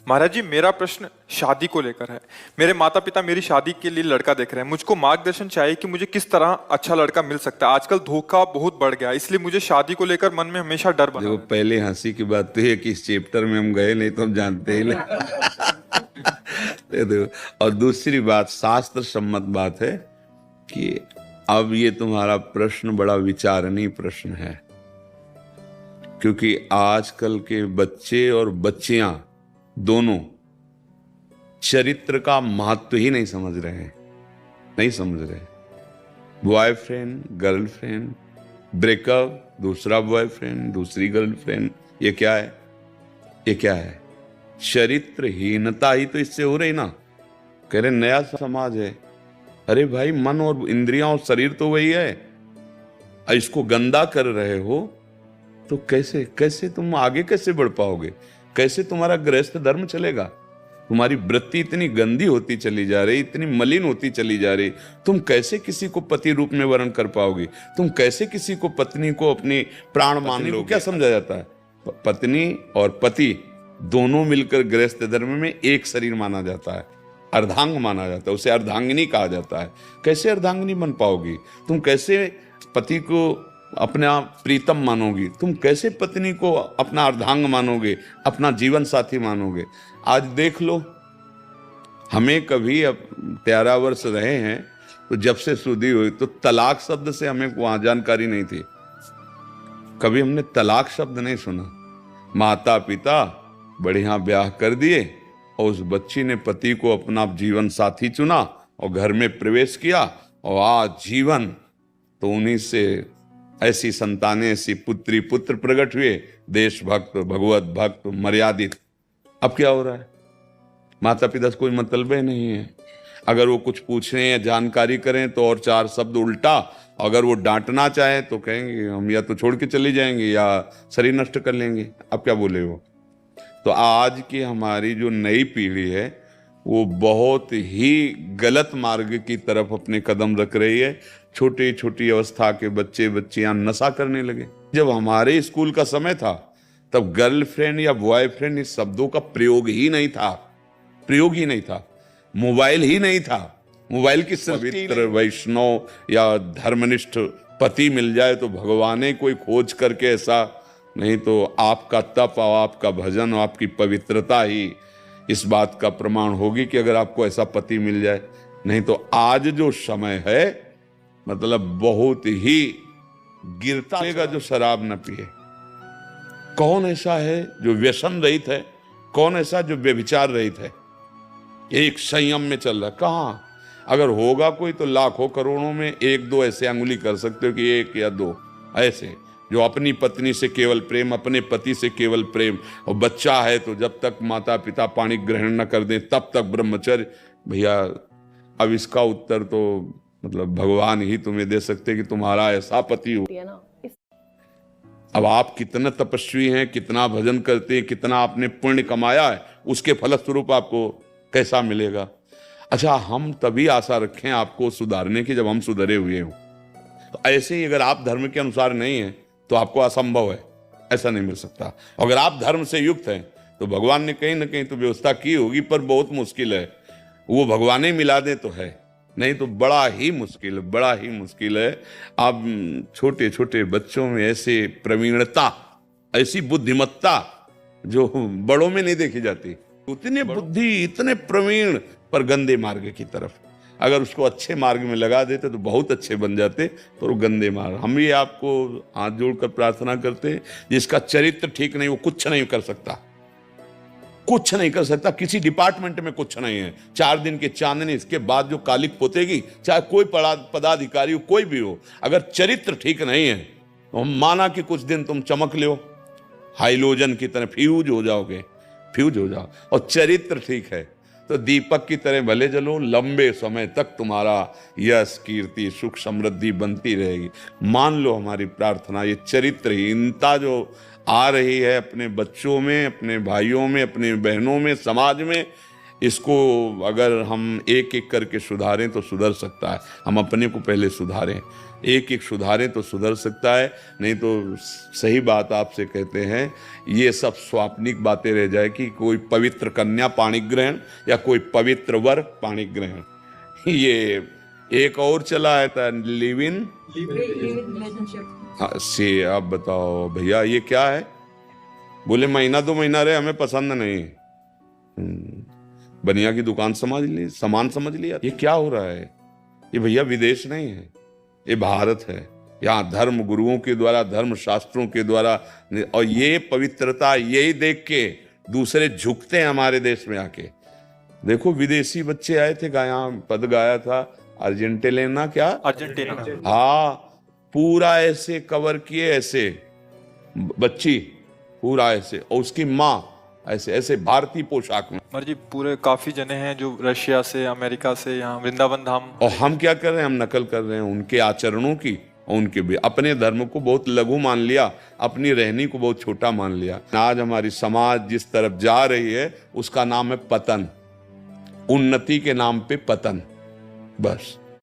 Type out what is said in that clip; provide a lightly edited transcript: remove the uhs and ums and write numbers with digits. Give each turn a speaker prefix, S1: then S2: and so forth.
S1: महाराज जी, मेरा प्रश्न शादी को लेकर है। मेरे माता पिता मेरी शादी के लिए लड़का देख रहे हैं। मुझको मार्गदर्शन चाहिए कि मुझे किस तरह अच्छा लड़का मिल सकता है। आजकल धोखा बहुत बढ़ गया है, इसलिए मुझे शादी को लेकर मन में हमेशा डर बना
S2: देखो,
S1: रहता
S2: पहले हंसी की बात तो है कि इस चैप्टर में हम गए नहीं तो हम जानते ही नहीं। देखो, और दूसरी बात, शास्त्र सम्मत बात है कि अब ये तुम्हारा प्रश्न बड़ा विचारणीय प्रश्न है, क्योंकि आजकल के बच्चे और बच्चियां दोनों चरित्र का महत्व ही नहीं समझ रहे हैं, नहीं समझ रहे। बॉयफ्रेंड गर्लफ्रेंड, ब्रेकअप, दूसरा बॉयफ्रेंड दूसरी गर्लफ्रेंड, ये क्या है? ये क्या है? चरित्रहीनता ही तो इससे हो रही ना। कह रहे नया समाज है। अरे भाई, मन और इंद्रियां और शरीर तो वही है। इसको गंदा कर रहे हो तो कैसे कैसे तुम आगे कैसे बढ़ पाओगे? कैसे तुम्हारा गृहस्थ धर्म चलेगा? तुम्हारी वृत्ति इतनी गंदी होती चली जा रही, इतनी मलिन होती चली जा रही। तुम कैसे किसी को पति रूप में वर्ण कर पाओगे? तुम कैसे किसी को, पत्नी को अपनी प्राण मान लोगे? क्या समझा जाता है? पत्नी और पति दोनों मिलकर गृहस्थ धर्म में एक शरीर माना जाता है, अर्धांग माना जाता है, उसे अर्धांगिनी कहा जाता है। कैसे अर्धांगिनी बन पाओगी? तुम कैसे पति को अपना प्रीतम मानोगी? तुम कैसे पत्नी को अपना अर्धांग मानोगे, अपना जीवन साथी मानोगे? आज देख लो, हमें कभी, अब 13 वर्ष रहे हैं तो जब से शुद्धि हुई तो तलाक शब्द से हमें वहां जानकारी नहीं थी। कभी हमने तलाक शब्द नहीं सुना। माता पिता बढ़िया ब्याह कर दिए और उस बच्ची ने पति को अपना जीवन साथी चुना और घर में प्रवेश किया, और आज जीवन तो उन्हीं से ऐसी संतानें, ऐसी पुत्री पुत्र प्रकट हुए, देशभक्त, भगवत भक्त, मर्यादित। अब क्या हो रहा है? माता पिता से कोई मतलब ही नहीं है। अगर वो कुछ पूछें या जानकारी करें तो और 4 शब्द उल्टा। अगर वो डांटना चाहे तो कहेंगे हम या तो छोड़ के चले जाएंगे या शरीर नष्ट कर लेंगे। अब क्या बोले वो? तो आज की हमारी जो नई पीढ़ी है वो बहुत ही गलत मार्ग की तरफ अपने कदम रख रही है। छोटी छोटी अवस्था के बच्चे बच्चियां नशा करने लगे। जब हमारे स्कूल का समय था तब गर्लफ्रेंड या बॉयफ्रेंड इस शब्दों का प्रयोग ही नहीं था, प्रयोग ही नहीं था। मोबाइल ही नहीं था। मोबाइल की पवित्र वैष्णव या धर्मनिष्ठ पति मिल जाए तो भगवान कोई खोज करके ऐसा, नहीं तो आपका तप और आपका भजन और आपकी पवित्रता ही इस बात का प्रमाण होगी कि अगर आपको ऐसा पति मिल जाए। नहीं तो आज जो समय है, मतलब बहुत ही गिरता रहेगा जो शराब न पिए। कौन ऐसा है जो व्यसन रहित है? कौन ऐसा जो व्यभिचार रहित है? एक संयम में चल रहा है। कहाँ? अगर होगा कोई तो लाखों करोड़ों में 1-2 ऐसे अंगुली कर सकते हो कि 1 या 2 ऐसे जो अपनी पत्नी से केवल प्रेम, अपने पति से केवल प्रेम। और बच्चा है तो जब तक माता पिता पाणी ग्रहण न कर दें तब तक ब्रह्मचर्य। भैया, अब इसका उत्तर तो मतलब भगवान ही तुम्हें दे सकते कि तुम्हारा ऐसा पति हो। अब आप कितना तपस्वी हैं, कितना भजन करते हैं, कितना आपने पुण्य कमाया है, उसके फलस्वरूप आपको कैसा मिलेगा? अच्छा, हम तभी आशा रखें आपको सुधारने की जब हम सुधरे हुए हों। तो ऐसे ही अगर आप धर्म के अनुसार नहीं हैं तो आपको असंभव है, ऐसा नहीं मिल सकता। अगर आप धर्म से युक्त हैं तो भगवान ने कहीं ना कहीं तो व्यवस्था की होगी, पर बहुत मुश्किल है। वो भगवान ही मिला दे तो है, नहीं तो बड़ा ही मुश्किल, बड़ा ही मुश्किल है। आप छोटे छोटे बच्चों में ऐसे प्रवीणता, ऐसी बुद्धिमत्ता जो बड़ों में नहीं देखी जाती। उतने बुद्धि, इतने प्रवीण, पर गंदे मार्ग की तरफ। अगर उसको अच्छे मार्ग में लगा देते तो बहुत अच्छे बन जाते, पर वो गंदे मार्ग। हम ये आपको हाथ जोड़कर प्रार्थना करते हैं, जिसका चरित्र ठीक नहीं वो कुछ नहीं कर सकता, कुछ नहीं कर सकता। किसी डिपार्टमेंट में कुछ नहीं है। 4 दिन की चांदनी, इसके बाद जो कालिक पोतेगी, चाहे कोई पदाधिकारी हो, कोई भी हो, अगर चरित्र ठीक नहीं है तो हम माना कि कुछ दिन तुम चमक लो, हाइलोजन की तरह फ्यूज हो जाओगे, फ्यूज हो जाओ। और चरित्र ठीक है तो दीपक की तरह भले जलो, लंबे समय तक तुम्हारा यश, कीर्ति, सुख, समृद्धि बनती रहेगी। मान लो हमारी प्रार्थना। ये चरित्रहीनता जो आ रही है अपने बच्चों में, अपने भाइयों में, अपने बहनों में, समाज में, इसको अगर हम एक एक करके सुधारें तो सुधर सकता है। हम अपने को पहले सुधारें, एक एक सुधारें तो सुधर सकता है, नहीं तो सही बात आपसे कहते हैं, ये सब स्वाप्निक बातें रह जाए कि कोई पवित्र कन्या पाणी ग्रहण या कोई पवित्र वर पाणी ग्रहण। ये एक और चला है था लिव इन से। आप बताओ भैया ये क्या है? बोले महीना 2 महीना रहे, हमें पसंद नहीं। बनिया की दुकान सामान समझ लिया। ये क्या हो रहा है? ये भैया विदेश नहीं है, ये भारत है। यहाँ धर्म गुरुओं के द्वारा, धर्म शास्त्रों के द्वारा, और ये पवित्रता यही देख के दूसरे झुकते हैं हमारे देश में आके। देखो विदेशी बच्चे आए थे, यहाँ पद गाया था अर्जेंटीना, क्या
S1: अर्जेंटीना,
S2: हाँ, पूरा ऐसे कवर किए, ऐसे बच्ची पूरा ऐसे, और उसकी माँ ऐसे ऐसे भारतीय पोशाक में।
S1: मर जी पूरे काफी जने हैं जो रशिया से, अमेरिका से यहाँ वृंदावन धाम।
S2: और हम क्या कर रहे हैं? हम नकल कर रहे हैं उनके आचरणों की, और उनके भी अपने धर्म को बहुत लघु मान लिया, अपनी रहनी को बहुत छोटा मान लिया। आज हमारी समाज जिस तरफ जा रही है उसका नाम है पतन, उन्नति के नाम पे पतन, बस।